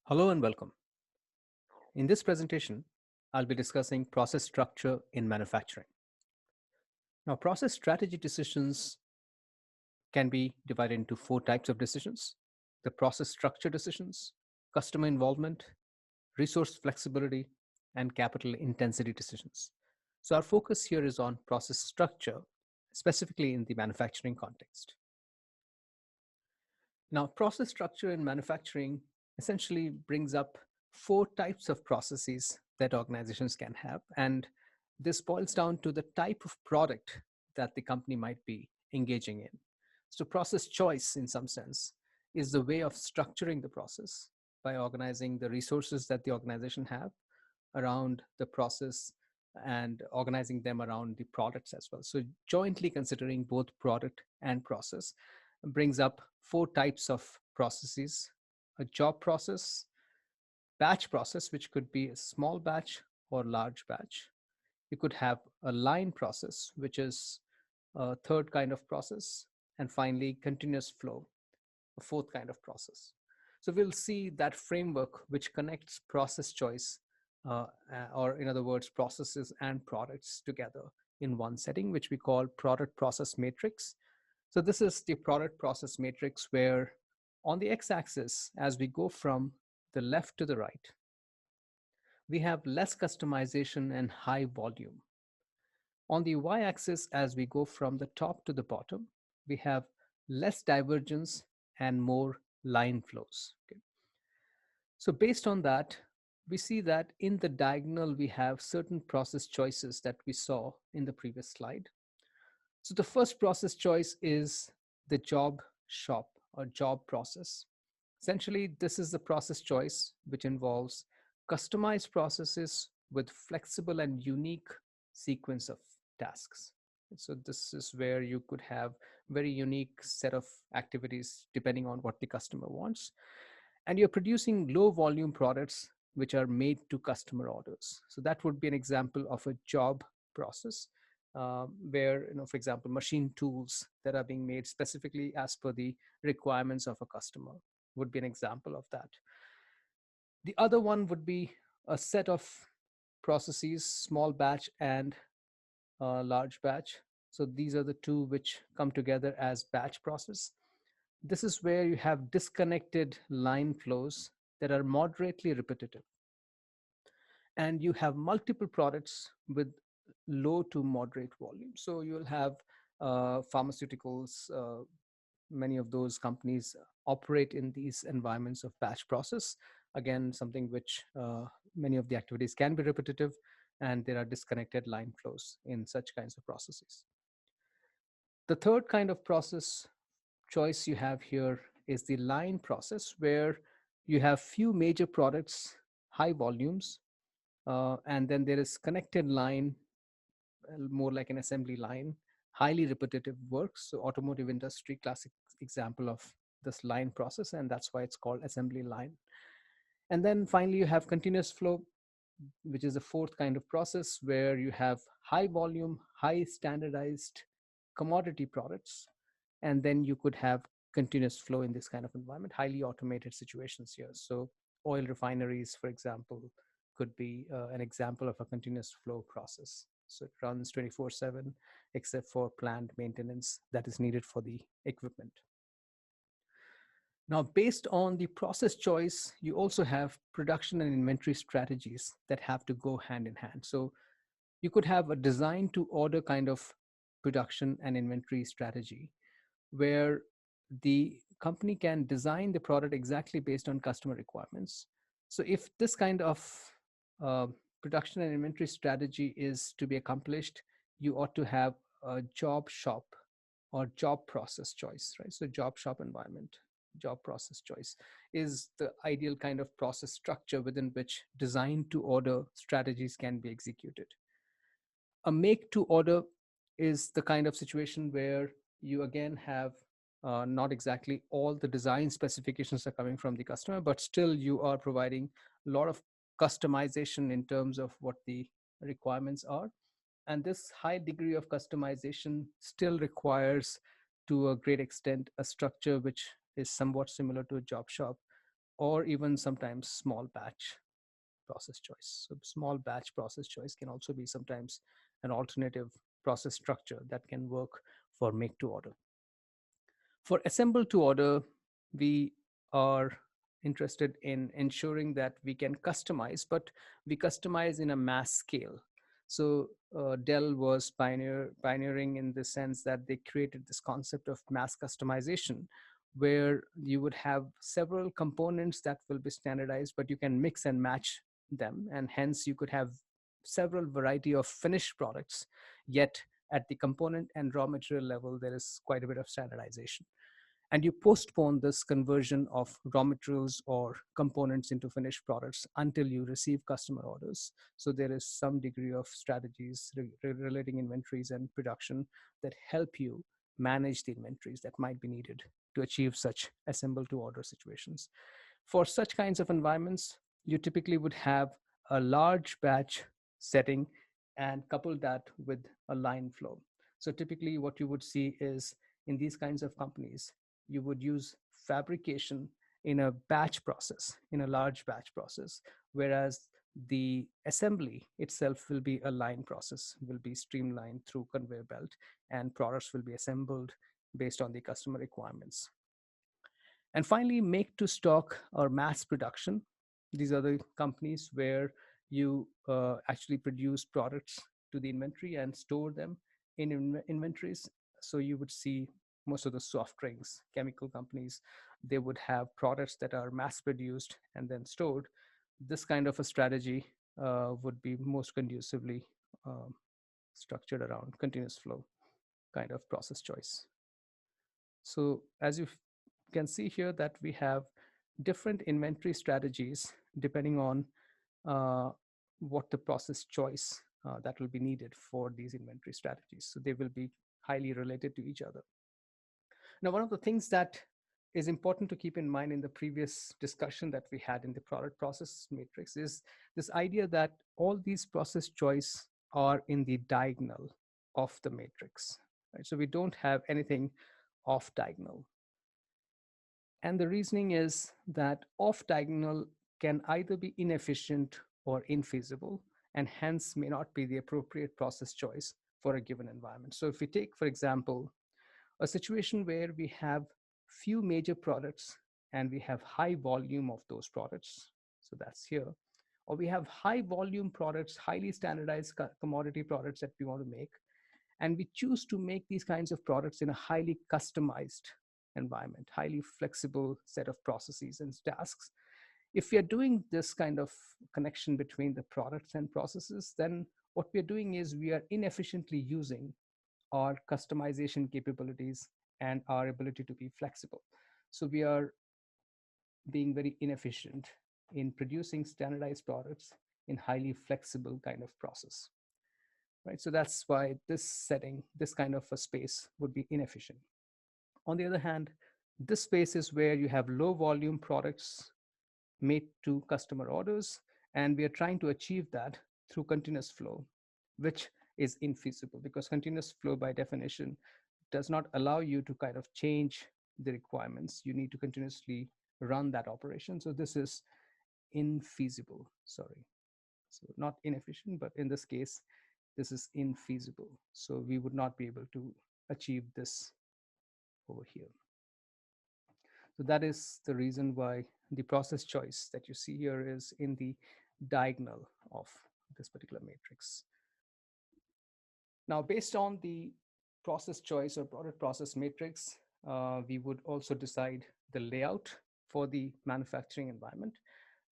Hello and welcome. In this presentation, I'll be discussing process structure in manufacturing. Now, process strategy decisions can be divided into four types of decisions: the process structure decisions, customer involvement, resource flexibility, and capital intensity decisions. So, our focus here is on process structure, specifically in the manufacturing context. Now, process structure in manufacturing essentially brings up four types of processes that organizations can have. And this boils down to the type of product that the company might be engaging in. So, process choice, in some sense, is the way of structuring the process by organizing the resources that the organization have around the process and organizing them around the products as well. So, jointly considering both product and process brings up four types of processes: a job process, batch process, which could be a small batch or large batch. You could have a line process, which is a third kind of process. And finally, continuous flow, a fourth kind of process. So we'll see that framework which connects process choice, or in other words, processes and products together in one setting, which we call product process matrix. So this is the product process matrix where on the x-axis, as we go from the left to the right, we have less customization and high volume. On the y-axis, as we go from the top to the bottom, we have less divergence and more line flows. Okay. So based on that, we see that in the diagonal, we have certain process choices that we saw in the previous slide. So the first process choice is the job shop or job process. Essentially, this is the process choice which involves customized processes with flexible and unique sequence of tasks. So this is where you could have very unique set of activities depending on what the customer wants. And you're producing low volume products which are made to customer orders. So that would be an example of a job process, where, for example, machine tools that are being made specifically as per the requirements of a customer would be an example of that. The other one would be a set of processes, small batch and large batch. So these are the two which come together as batch process. This is where you have disconnected line flows that are moderately repetitive. And you have multiple products with low to moderate volume. So you'll have pharmaceuticals, many of those companies operate in these environments of batch process. Again, something which many of the activities can be repetitive, and there are disconnected line flows in such kinds of processes. The third kind of process choice you have here is the line process, where you have few major products, high volumes, and then there is connected line, more like an assembly line, highly repetitive work. So automotive industry, classic example of this line process, and that's why it's called assembly line. And then finally, you have continuous flow, which is the fourth kind of process, where you have high volume, high standardized commodity products. And then you could have continuous flow in this kind of environment, highly automated situations here. So oil refineries, for example, could be an example of a continuous flow process. So it runs 24/7, except for planned maintenance that is needed for the equipment. Now, based on the process choice, you also have production and inventory strategies that have to go hand in hand. So you could have a design to order kind of production and inventory strategy, where the company can design the product exactly based on customer requirements. So if this kind of uh, production and inventory strategy is to be accomplished, you ought to have a job shop or job process choice, right? So job shop environment, job process choice is the ideal kind of process structure within which design to order strategies can be executed. A make to order is the kind of situation where you again have not exactly all the design specifications are coming from the customer, but still you are providing a lot of customization in terms of what the requirements are. And this high degree of customization still requires, to a great extent, a structure which is somewhat similar to a job shop, or even sometimes small batch process choice. So small batch process choice can also be sometimes an alternative process structure that can work for make to order. For assemble to order, we are interested in ensuring that we can customize, but we customize in a mass scale. So Dell was pioneering in the sense that they created this concept of mass customization, where you would have several components that will be standardized, but you can mix and match them, and hence you could have several variety of finished products, yet at the component and raw material level, there is quite a bit of standardization. And you postpone this conversion of raw materials or components into finished products until you receive customer orders. So there is some degree of strategies relating inventories and production that help you manage the inventories that might be needed to achieve such assemble to order situations. For such kinds of environments, you typically would have a large batch setting and couple that with a line flow. So typically what you would see is in these kinds of companies, you would use fabrication in a batch process, in a large batch process, whereas the assembly itself will be a line process, will be streamlined through conveyor belt, and products will be assembled based on the customer requirements. And finally, make to stock or mass production. These are the companies where you actually produce products to the inventory and store them in inventories. So you would see most of the soft drinks, chemical companies, they would have products that are mass produced and then stored. This kind of a strategy would be most conducively um, structured around continuous flow kind of process choice. So as you can see here that we have different inventory strategies depending on uh, what the process choice that will be needed for these inventory strategies. So they will be highly related to each other. Now, one of the things that is important to keep in mind in the previous discussion that we had in the product process matrix is this idea that all these process choice are in the diagonal of the matrix. Right? So we don't have anything off diagonal. And the reasoning is that off diagonal can either be inefficient or infeasible, and hence may not be the appropriate process choice for a given environment. So if we take, for example, a situation where we have few major products and we have high volume of those products, so that's here, or we have high volume products, highly standardized commodity products that we want to make, and we choose to make these kinds of products in a highly customized environment, highly flexible set of processes and tasks. If we are doing this kind of connection between the products and processes, then what we are doing is we are inefficiently using our customization capabilities and our ability to be flexible. So we are being very inefficient in producing standardized products in highly flexible kind of process, right? So that's why this setting, this kind of a space would be inefficient. On the other hand, this space is where you have low volume products made to customer orders, and we are trying to achieve that through continuous flow, which is infeasible because continuous flow by definition does not allow you to kind of change the requirements. You need to continuously run that operation. So this is infeasible, sorry. So not inefficient, but in this case, this is infeasible. So we would not be able to achieve this over here. So that is the reason why the process choice that you see here is in the diagonal of this particular matrix. Now, based on the process choice or product process matrix, we would also decide the layout for the manufacturing environment.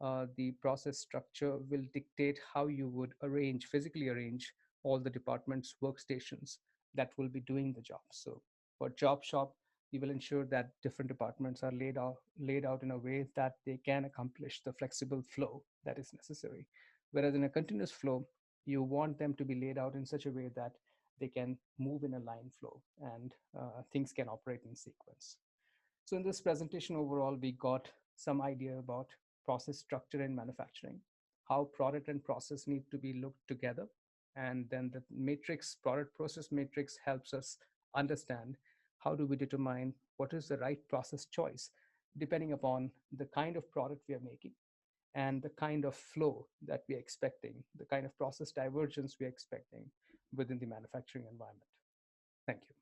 The process structure will dictate how you would arrange, physically arrange all the departments' workstations that will be doing the job. So for job shop, you will ensure that different departments are laid out in a way that they can accomplish the flexible flow that is necessary. Whereas in a continuous flow, you want them to be laid out in such a way that they can move in a line flow and things can operate in sequence. So in this presentation overall, we got some idea about process structure in manufacturing, how product and process need to be looked together. And then the matrix, product process matrix helps us understand how do we determine what is the right process choice depending upon the kind of product we are making and the kind of flow that we're expecting, the kind of process divergence we're expecting within the manufacturing environment. Thank you.